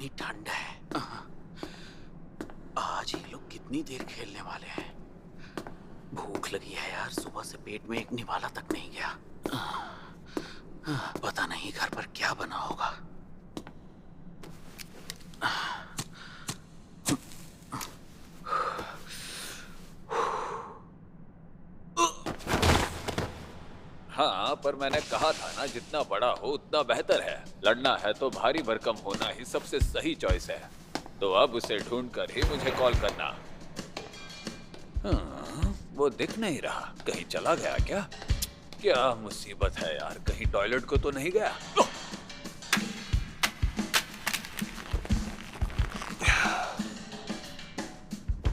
कितनी ठंड है। आज ये लोग कितनी देर खेलने वाले हैं। भूख लगी है यार, सुबह से पेट में एक निवाला तक नहीं गया। पता नहीं घर पर क्या बना होगा। हाँ, पर मैंने कहा था ना, जितना बड़ा हो उतना बेहतर है। लड़ना है तो भारी भरकम होना ही सबसे सही चॉइस है। तो अब उसे ढूंढ कर ही मुझे कॉल करना। वो दिख नहीं रहा, कहीं चला गया क्या? क्या मुसीबत है यार, कहीं टॉयलेट को तो नहीं गया?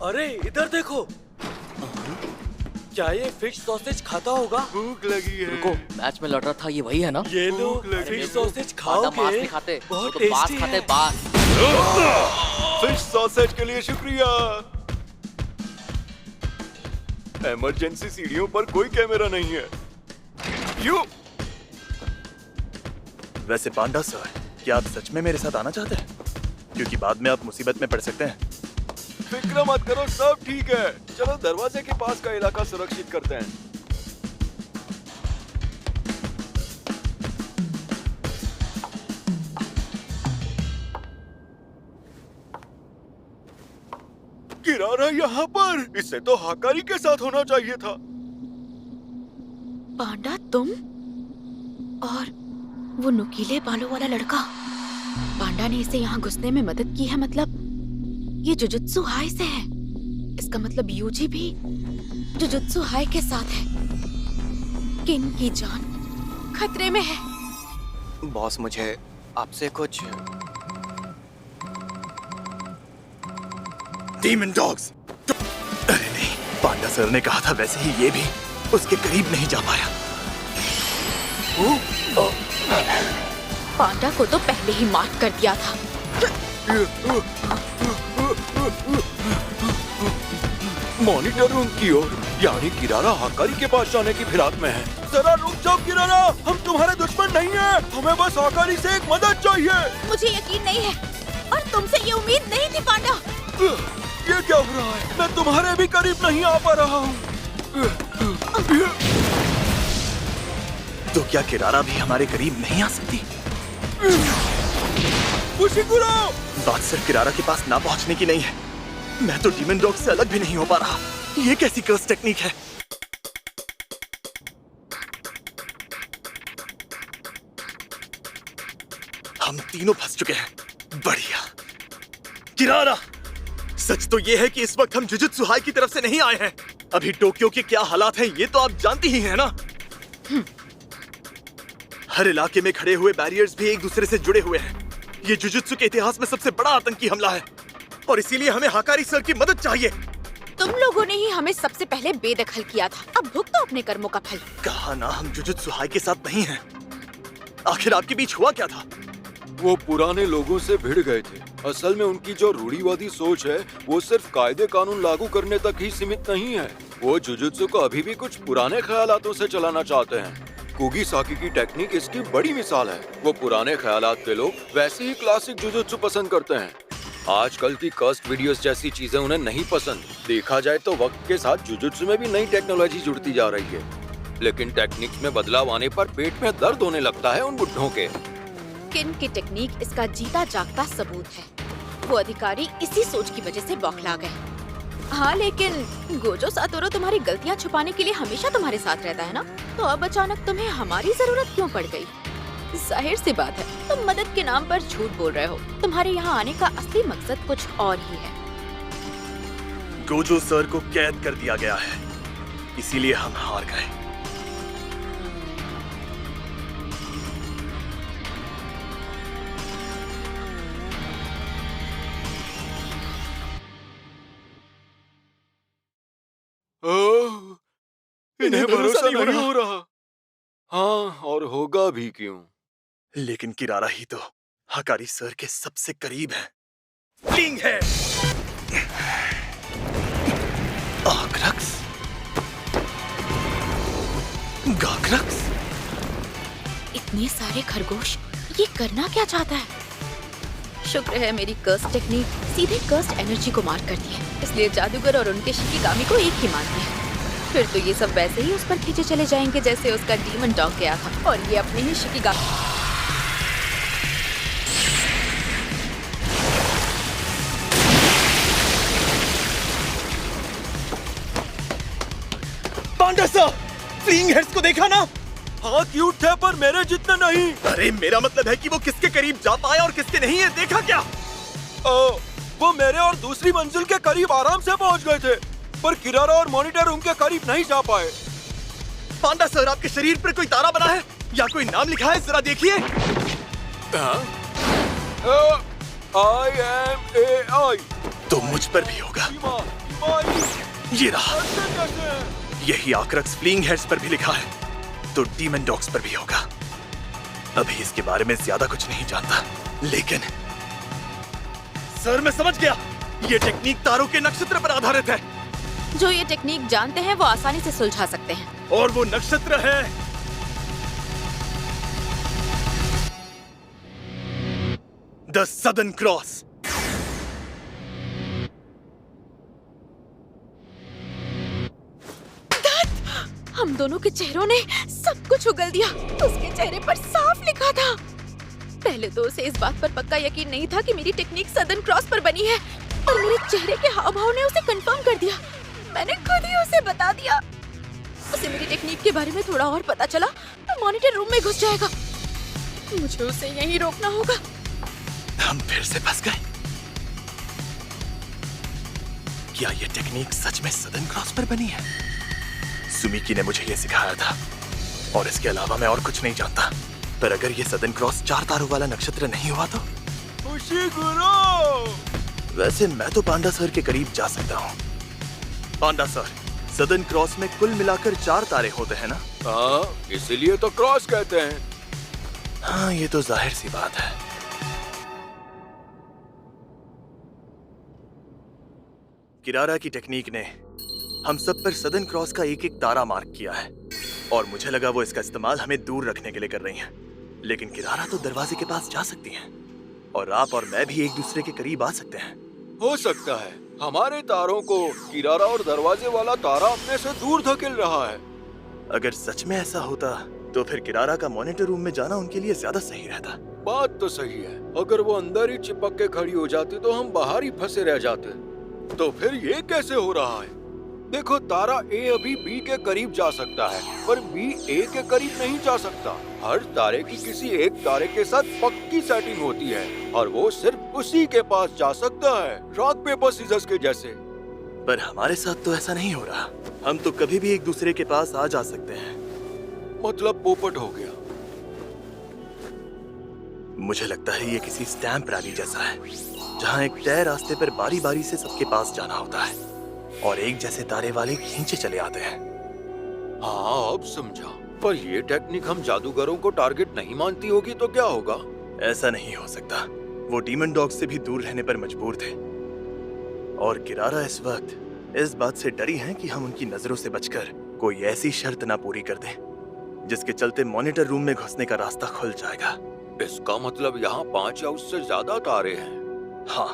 अरे इधर देखो, क्या ये फिश सॉसेज खाता होगा? भूख लगी है। रुको, मैच में लड़ रहा था, ये वही है ना? ये लो, भूख लगी फिश है। सॉसेज पांडा मांस खाओगे? नहीं खाते, बहुत वो तो बास टेस्टी खाते, है। बास। फिश सॉसेज के लिए शुक्रिया। इमरजेंसी सीढ़ियों पर कोई कैमरा नहीं है। यू। वैसे पांडा सर, क्या आप सच में मेरे साथ आना चाहते हैं? क्योंकि बाद में आप मुसीबत में पड़ सकते हैं। फिक्र मत करो, सब ठीक है। चलो दरवाजे के पास का इलाका सुरक्षित करते हैं। किरारा यहाँ पर, इससे तो हाकारी के साथ होना चाहिए था। पांडा तुम और वो नुकीले बालों वाला लड़का, पांडा ने इसे यहाँ घुसने में मदद की है। मतलब ये जुजुत्सु हाई से है। इसका मतलब यूजी भी जुजुत्सु हाई के साथ है। किन की जान खतरे में है। बॉस, मुझे आपसे कुछ। Demon dogs. अरे नहीं, पांडा सर ने कहा था, वैसे ही ये भी उसके करीब नहीं जा पाया। पांडा को तो पहले ही मार्क कर दिया था। मॉनिटर रूम की ओर, यानी किरारा हाकारी के पास जाने की फिराक में है। जरा रुक जाओ किरारा, हम तुम्हारे दुश्मन नहीं हैं। हमें बस हाकारी से एक मदद चाहिए। मुझे यकीन नहीं है और तुमसे ये उम्मीद नहीं थी पांडा। ये क्या हो रहा है? मैं तुम्हारे भी करीब नहीं आ पा रहा हूँ। तो क्या किरारा भी हमारे करीब नहीं आ सकती? उशिकुरो! बात सिर्फ किरारा के पास ना पहुंचने की नहीं है, मैं तो डीमन डॉग से अलग भी नहीं हो पा रहा। ये कैसी कर्स टेक्निक है? हम तीनों फंस चुके हैं। बढ़िया। किरारा, सच तो ये है कि इस वक्त हम जुजुत्सु हाई की तरफ से नहीं आए हैं। अभी टोक्यो के क्या हालात हैं ये तो आप जानती ही हैं ना। हर इलाके में खड़े हुए बैरियर्स भी एक दूसरे से जुड़े हुए हैं। ये जुजुत्सु के इतिहास में सबसे बड़ा आतंकी हमला है और इसीलिए हमें हाकारी सर की मदद चाहिए। तुम लोगों ने ही हमें सबसे पहले बेदखल किया था। अब भुगतो अपने कर्मों का फल। कहा ना, हम जुजुत्सु हाई के साथ नहीं हैं। आखिर आपके बीच हुआ क्या था? वो पुराने लोगों से भिड़ गए थे। असल में उनकी जो रूढ़िवादी सोच है वो सिर्फ कायदे कानून लागू करने तक ही सीमित नहीं है। वो जुजुत्सु को अभी भी कुछ पुराने ख्यालातों से चलाना चाहते हैं। कुगिसाकी की टेक्निक इसकी बड़ी मिसाल है। वो पुराने ख्यालात के लोग वैसे ही क्लासिक जुजुत्सु पसंद करते हैं। आजकल की कस्ट वीडियोस जैसी चीजें उन्हें नहीं पसंद। देखा जाए तो वक्त के साथ जुजुत्सु में भी नई टेक्नोलॉजी जुड़ती जा रही है, लेकिन टेक्निक्स में बदलाव आने पर पेट में दर्द होने लगता है उन बुड्ढों के। किन की टेक्निक इसका जीता जागता सबूत है। वो अधिकारी इसी सोच की वजह से बौखला गए। हाँ, लेकिन गोजो सातोरो तुम्हारी गलतियाँ छुपाने के लिए हमेशा तुम्हारे साथ रहता है ना, तो अब अचानक तुम्हें हमारी जरूरत क्यों पड़ गई? जाहिर सी बात है, तुम मदद के नाम पर झूठ बोल रहे हो। तुम्हारे यहाँ आने का असली मकसद कुछ और ही है। गोजो सर को कैद कर दिया गया है, इसीलिए हम हार गए। इन्हें भरोसा नहीं हो रहा। हाँ, और होगा भी क्यों? लेकिन किरारा ही तो हाकारी सर के सबसे करीब है। फ्लिंग है। आग्रक्स, गाग्रक्स। इतने सारे खरगोश, ये करना क्या चाहता है? शुक्र है मेरी कर्स टेक्निक सीधे कर्स्ट एनर्जी को मार करती है, इसलिए जादूगर और उनके शिकिगामी को एक ही मानती है। फिर तो ये सब वैसे ही उस पर खींचे चले जाएंगे जैसे उसका डीमन डॉग गया था, और ये अपने ही शिकिगामी। पांडा सर, फ्लीइंग हेड्स को देखा ना? हाँ क्यूट थे पर मेरे जितने नहीं। अरे मेरा मतलब है कि वो किसके करीब जा पाए और किसके नहीं है, देखा क्या? वो मेरे और दूसरी मंजिल के करीब आराम से पहुंच गए थे, पर किरारा और मॉनिटर उनके करीब नहीं जा पाए। पांडा सर, आपके शरीर पर कोई तारा बना है या कोई नाम लिखा है? जरा देखिए। IMAI। तो मुझ पर भी होगा। ये रहा, यही आक्रक्स फ्लीइंग हेड्स पर भी लिखा है, तो डीमन डॉग्स पर भी होगा। अभी इसके बारे में ज्यादा कुछ नहीं जानता, लेकिन सर मैं समझ गया, ये टेक्निक तारों के नक्षत्र पर आधारित है। जो ये टेक्निक जानते हैं वो आसानी से सुलझा सकते हैं। और वो नक्षत्र है द सदर्न क्रॉस। हम दोनों के चेहरों ने सब कुछ उगल दिया। उसके चेहरे पर साफ लिखा था। पहले तो उसे इस बात पर पक्का यकीन नहीं था कि मेरी टेक्निक सदर्न क्रॉस पर बनी है, पर मेरे चेहरे के हाव भाव ने उसे कंफर्म कर दिया। मैंने खुद ही उसे बता दिया। उसे मेरी टेक्निक के बारे में थोड़ा और पता चला तो मॉनिटर रूम में घुस जाएगा। मुझे उसे यहीं रोकना होगा। हम फिर से फंस गए। क्या ये टेक्निक सच में सदर्न क्रॉस पर बनी है? सुमिकी ने मुझे ये सिखाया था, और इसके अलावा मैं और कुछ नहीं जानता। पर अगर ये सदर्न क्रॉस 4 तारों वाला नक्षत्र नहीं हुआ तो? वैसे मैं तो पांडा सर के करीब जा सकता हूँ। पांडा सर, सदर्न क्रॉस में कुल मिलाकर 4 तारे होते हैं ना? हाँ, इसीलिए तो क्रॉस कहते हैं। हाँ, ये तो जाहिर सी बात है। किरारा की टेक्निक ने हम सब पर सदर्न क्रॉस का एक एक तारा मार्क किया है, और मुझे लगा वो इसका इस्तेमाल हमें दूर रखने के लिए कर रही हैं। लेकिन किरारा तो दरवाजे के पास जा सकती हैं, और आप और मैं भी एक दूसरे के करीब आ सकते हैं। हो सकता है हमारे तारों को किरारा और दरवाजे वाला तारा अपने से दूर धकेल रहा है। अगर सच में ऐसा होता तो फिर किरारा का मॉनिटर रूम में जाना उनके लिए ज्यादा सही रहता। बात तो सही है, अगर वो अंदर ही चिपक के खड़ी हो जाती तो हम बाहर ही फंसे रह जाते। तो फिर ये कैसे हो रहा है? देखो, तारा A अभी B के करीब जा सकता है, पर B A के करीब नहीं जा सकता। हर तारे की किसी एक तारे के साथ पक्की सेटिंग होती है, और वो सिर्फ उसी के पास जा सकता है, रॉक पेपर सीजर्स के जैसे। पर हमारे साथ तो ऐसा नहीं हो रहा। हम तो कभी भी एक दूसरे के पास आ जा सकते हैं। मतलब पोपट हो गया। मुझे लगता है ये किसी स्टैम्प रैली जैसा है, जहाँ एक तय रास्ते पर बारी बारी से सबके पास जाना होता है, और एक जैसे तारे वाले खींचे चले आते हैं। हाँ, अब समझा। पर ये टेक्निक हम जादूगरों को टारगेट नहीं मानती होगी तो क्या होगा? ऐसा नहीं हो सकता। वो डीमन डॉग से भी दूर रहने पर मजबूर थे, और किरारा इस वक्त इस बात से डरी हैं कि हम उनकी नजरों से बचकर कोई ऐसी शर्त ना पूरी कर दें जिसके चलते मॉनिटर रूम में घुसने का रास्ता खुल जाएगा। इसका मतलब यहाँ 5 या उससे ज्यादा तारे हैं। हाँ,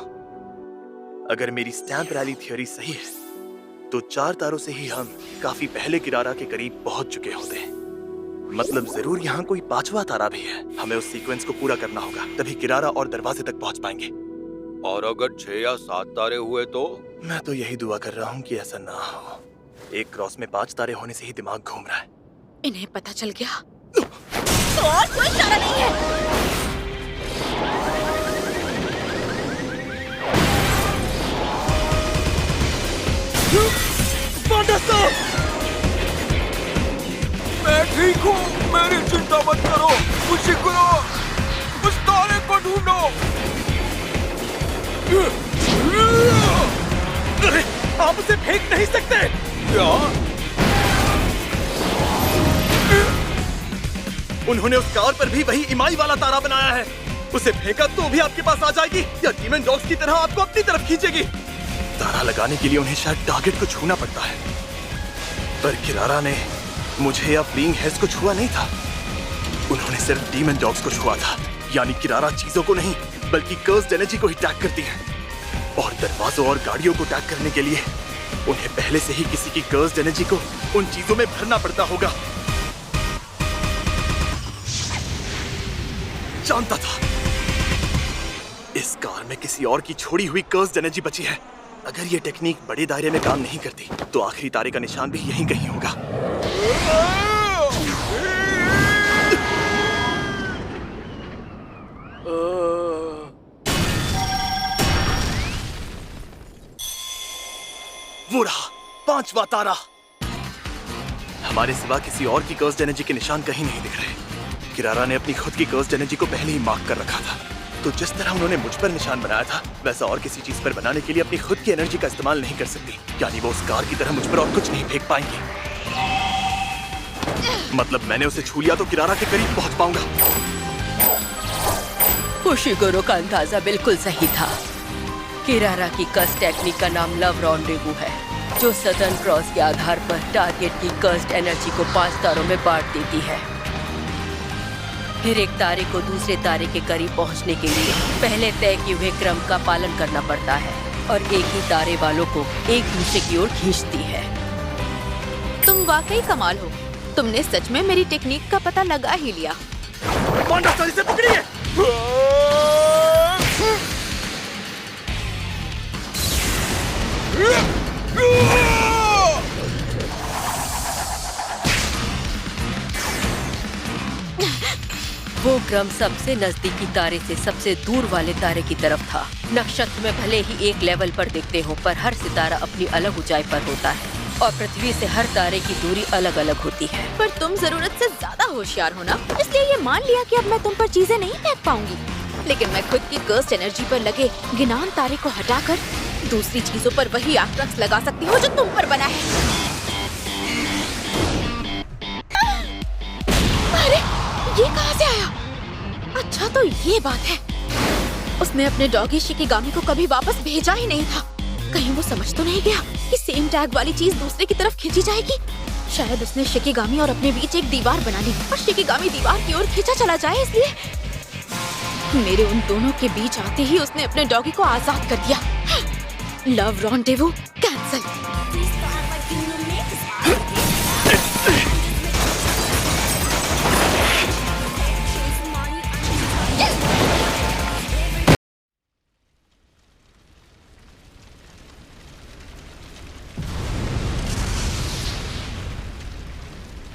अगर मेरी स्टैम्प रैली थ्योरी सही है तो 4 तारों से ही हम काफी पहले किरारा के करीब पहुंच चुके होते हैं। मतलब जरूर यहाँ कोई 5वां तारा भी है। हमें उस सीक्वेंस को पूरा करना होगा, तभी किरारा और दरवाजे तक पहुंच पाएंगे। और अगर 6 या 7 तारे हुए तो? मैं तो यही दुआ कर रहा हूँ कि ऐसा ना हो। एक क्रॉस में 5 तारे होने से ही दिमाग घूम रहा है। इन्हें पता चल गया और कोई तारा नहीं है। मैं ठीक हूँ, मेरी चिंता मत करो। खुशी करो, उस तारे को ढूंढो। अरे, आप उसे फेंक नहीं सकते। क्या? उन्होंने उस कार पर भी वही इमाई वाला तारा बनाया है। उसे फेंका तो भी आपके पास आ जाएगी, या डीमन डॉग्स की तरह आपको अपनी तरफ खींचेगी। तारा लगाने के लिए उन्हें शायद टारगेट को छूना पड़ता है, पर किरारा ने मुझे या फ्लीइंग हेड्स को छुआ नहीं था। उन्होंने सिर्फ डीमन डॉग्स को छुआ था। यानी किरारा चीजों को नहीं बल्कि कर्स्ड एनर्जी को ही टैग करती हैं। और दरवाजों और गाड़ियों को टैग करने के लिए उन्हें पहले से ही किसी की कर्स्ड एनर्जी को उन चीजों में भरना पड़ता होगा। जानता था इस कार में किसी और की छोड़ी हुई कर्स्ड एनर्जी बची है। अगर ये टेक्निक बड़े दायरे में काम नहीं करती तो आखिरी तारे का निशान भी यहीं कहीं होगा। वो रहा 5वां तारा। हमारे सिवा किसी और की कर्स्ड एनर्जी के निशान कहीं नहीं दिख रहे। किरारा ने अपनी खुद की कर्स्ड एनर्जी को पहले ही मार्क कर रखा था, तो जिस तरह उन्होंने मुझ पर निशान बनाया था वैसा और किसी चीज पर बनाने के लिए अपनी खुद की एनर्जी का इस्तेमाल नहीं कर सकती। यानी वो उस कार की तरह मुझ पर और कुछ नहीं फेंक पाएंगी। मतलब मैंने उसे छू लिया तो किरारा के करीब पहुंच पाऊंगा। उशिगोरो का अंदाजा बिल्कुल सही था। किरारा की कर्स टेक्निक का नाम लव रॉन्डेवू है, जो सदर्न क्रॉस के आधार पर टारगेट की कर्स्ड एनर्जी को 5 तारों में बांट देती है। फिर एक तारे को दूसरे तारे के करीब पहुंचने के लिए पहले तय किए हुए क्रम का पालन करना पड़ता है और एक ही तारे वालों को एक दूसरे की ओर खींचती है। तुम वाकई कमाल हो। तुमने सच में मेरी टेक्निक का पता लगा ही लिया। से पकड़िए। वो क्रम सबसे नजदीकी तारे से सबसे दूर वाले तारे की तरफ था। नक्षत्र में भले ही एक लेवल पर दिखते हो, पर हर सितारा अपनी अलग ऊंचाई पर होता है और पृथ्वी से हर तारे की दूरी अलग अलग होती है। पर तुम जरूरत से ज्यादा होशियार हो ना, इसलिए ये मान लिया कि अब मैं तुम पर चीजें नहीं फेंक पाऊंगी। लेकिन मैं खुद की कर्स्ड एनर्जी पर लगे गिनान तारे को हटाकर दूसरी चीजों पर वही आक्रमण लगा सकती हूँ जो तुम पर बना है। अरे ये कहाँ से आया? अच्छा तो ये बात है, उसने अपने डॉगी शिकिगामी को कभी वापस भेजा ही नहीं था। कहीं वो समझ तो नहीं गया कि सेम टैग वाली चीज दूसरे की तरफ खींची जाएगी। शायद उसने शिकिगामी और अपने बीच एक दीवार बना ली और शिकिगामी दीवार की ओर खींचा चला जाए, इसलिए मेरे उन दोनों के बीच आते ही उसने अपने डॉगी को आजाद कर दिया। Love rendezvous cancel.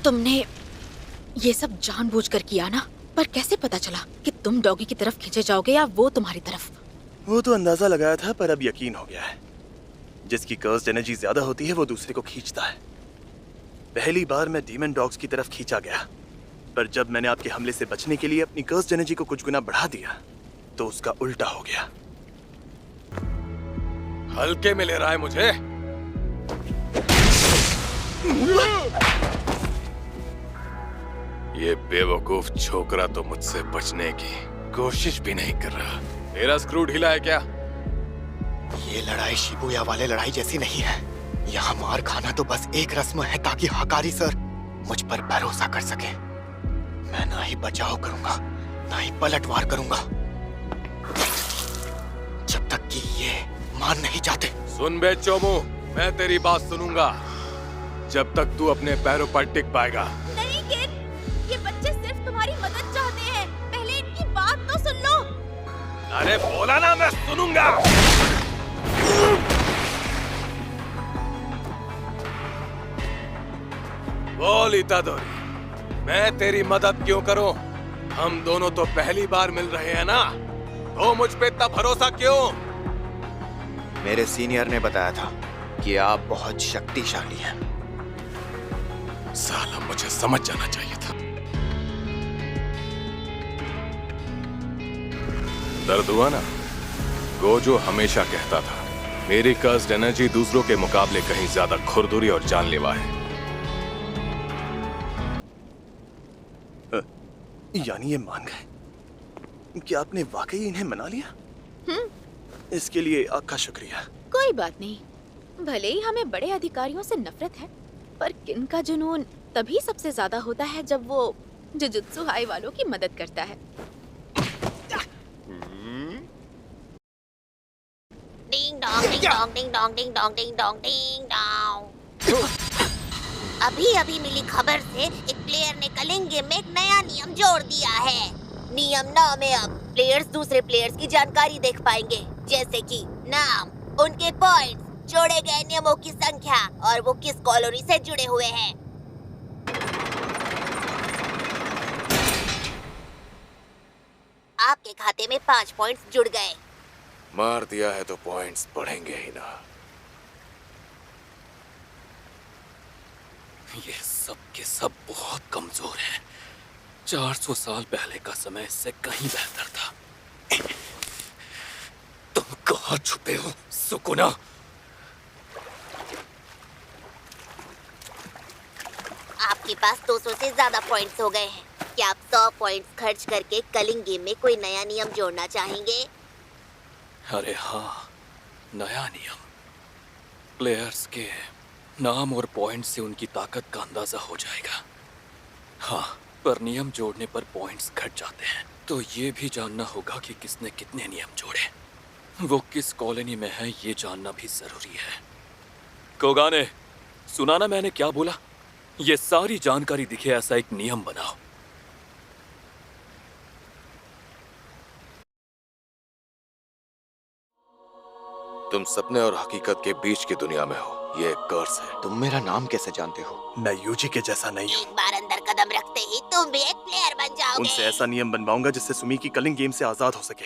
तुमने ये सब जानबूझकर किया ना? पर कैसे पता चला कि तुम डॉगी की तरफ खींचे जाओगे या वो तुम्हारी तरफ? वो तो अंदाजा लगाया था, पर अब यकीन हो गया है। जिसकी कर्स्ड एनर्जी ज्यादा होती है वो दूसरे को खींचता है। पहली बार मैं डीमन डॉग्स की तरफ खींचा गया, पर जब मैंने आपके हमले से बचने के लिए अपनी कर्स्ड एनर्जी को कुछ गुना बढ़ा दिया तो उसका उल्टा हो गया। हल्के में ले रहा है मुझे। ये बेवकूफ छोकरा तो मुझसे बचने की कोशिश भी नहीं कर रहा। मेरा स्क्रू ढीला है क्या? ये लड़ाई शिबुया वाले लड़ाई जैसी नहीं है। यहाँ मार खाना तो बस एक रस्म है ताकि हकारी सर मुझ पर भरोसा कर सके। मैं ना ही बचाव करूंगा ना ही पलटवार करूंगा जब तक कि ये मान नहीं जाते। सुन बे चोमू, मैं तेरी बात सुनूंगा जब तक तू अपने पैरों पर टिक पाएगा। नहीं किड, ये बच्चे सिर्फ तुम्हारी मदद चाहते हैं। पहले इनकी बात तो सुन लो। अरे बोला ना, मैं सुनूंगा। बोल इतादोरी, मैं तेरी मदद क्यों करूं? हम दोनों तो पहली बार मिल रहे हैं ना, तो मुझ पे इतना भरोसा क्यों? मेरे सीनियर ने बताया था कि आप बहुत शक्तिशाली हैं। साला मुझे समझ जाना चाहिए था। दर्द हुआ ना? गोजो हमेशा कहता था मेरी कर्स्ड एनर्जी दूसरों के मुकाबले कहीं ज्यादा खुरदुरी और जानलेवा है। यानी ये मान गए? क्या आपने वाकई इन्हें मना लिया? इसके लिए आपका शुक्रिया। कोई बात नहीं, भले ही हमें बड़े अधिकारियों से नफरत है, पर किन का जुनून तभी सबसे ज्यादा होता है जब वो जुजुत्सु हाई वालों की मदद करता है। Ding dong ding dong ding dong ding dong ding dong. अभी अभी मिली खबर से एक प्लेयर ने कलिंग गेम में एक नया नियम जोड़ दिया है। नियम 9 में अब प्लेयर्स दूसरे प्लेयर्स की जानकारी देख पाएंगे, जैसे कि नाम, उनके पॉइंट्स, जोड़े गए नियमों की संख्या और वो किस कॉलोनी से जुड़े हुए हैं। आपके खाते में 5 पॉइंट्स जुड़ गए। मार दिया है तो पॉइंट्स बढ़ेंगे ही ना। ये सब के सब बहुत कमजोर हैं। 400 साल पहले का समय इससे कहीं बेहतर था। तुम कहाँ छुपे हो सुकुना? आपके पास 200 से ज्यादा पॉइंट्स हो गए हैं। क्या आप 100 पॉइंट्स खर्च करके कलिंग गेम में कोई नया नियम जोड़ना चाहेंगे? अरे हाँ, नया नियम। प्लेयर्स के नाम और पॉइंट से उनकी ताकत का अंदाजा हो जाएगा। हाँ, पर नियम जोड़ने पर पॉइंट्स घट जाते हैं, तो ये भी जानना होगा कि किसने कितने नियम जोड़े। वो किस कॉलोनी में है ये जानना भी जरूरी है। कोगाने, सुना ना मैंने क्या बोला? ये सारी जानकारी दिखे ऐसा एक नियम बनाओ। तुम सपने और हकीकत के बीच की दुनिया में हो। ये एक कर्स है। तुम मेरा नाम कैसे जानते हो? मैं यूजी के जैसा नहीं हूँ। एक बार अंदर कदम रखते ही तुम भी एक प्लेयर बन जाओगे। उनसे ऐसा नियम बनवाऊंगा जिससे सुमी की कलिंग गेम से आजाद हो सके।